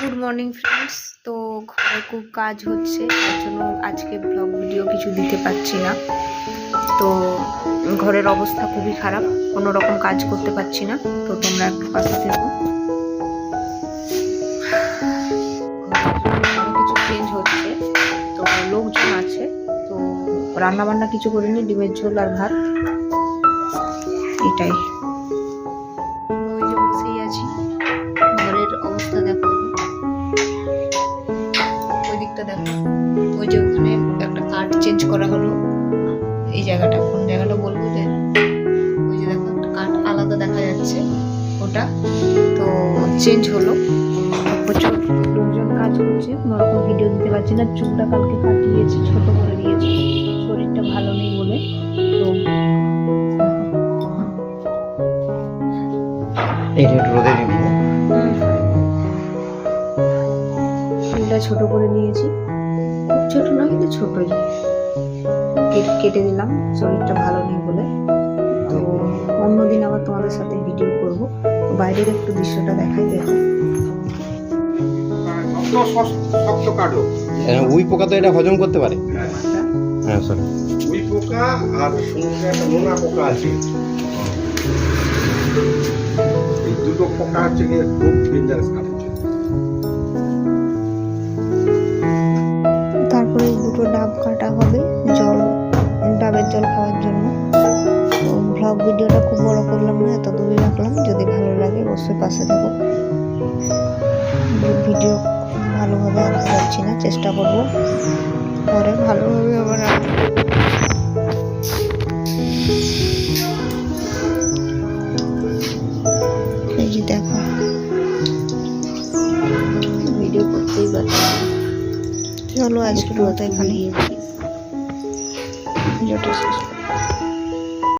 Good morning friends. তো ঘরে খুব কাজ হচ্ছে, তার জন্য আজকে ব্লগ ভিডিও কিছু দিতে পারছি না। তো ঘরের অবস্থা খুবই খারাপ, কোনো রকম কাজ করতে পারছি না। তো তোমরা একটু পাশে থেকো। ঘরে কিছু চেঞ্জ হচ্ছে, তো লোকজন আছে। তো রান্না বান্না কিছু করিনি, ডিমের ঝোল আর ভাত, এটাই। ওই যে বসেই আছি, ঘরের অবস্থা দেখো, ওই দিকটা দেখো। ওই যে ওখানে একটা কাঠ চেঞ্জ করা হলো, এই জায়গাটা কোন জায়গাটা বলবো, যে ওই যে দেখো একটা কাঠ আলাদা দেখা যাচ্ছে, ওটা তো চেঞ্জ হলো। প্রচুর লোকজন কাজ করছে, কোনো রকম ভিডিও দিতে পারছি না। চুলটা কালকে কাটিয়েছি, ছোট করে দিয়েছি, শরীরটা ভালো নেই বলে। তো চুলটা ছোট করে নিয়েছি, খুব ছোট না কিন্তু ছোটই কেটে দিলাম, শরীরটা ভালো নেই বলে। তো অন্যদিন আবার তোমাদের সাথে ভিডিও করব। বাইরের একটু দৃশ্যটা দেখাই, দেখো। উই পোকা তো এটা হজম করতে পারে। হ্যাঁ স্যার, উই পোকা আর সঙ্গে একটা নোনা পোকা আছে, এই দুটো পোকা হচ্ছে গিয়ে খুব ডেঞ্জারাস কাজ হচ্ছে। তারপরে দুটো ডাব কাটা হবে, ডাবের জল খাওয়ার জন্য। তো ব্লগ ভিডিওটা খুব বড় করলাম না, এত দূরে রাখলাম। যদি ভালো লাগে অবশ্যই পাশে থাকো। ভিডিও ভালোভাবে আনতে পারছি না, চেষ্টা করব পরে ভালোভাবে আবার। এই যে দেখো, ভিডিও করতেই পারছি। চলো আজকের মতো এখানে ভিডিওটা শেষ করি।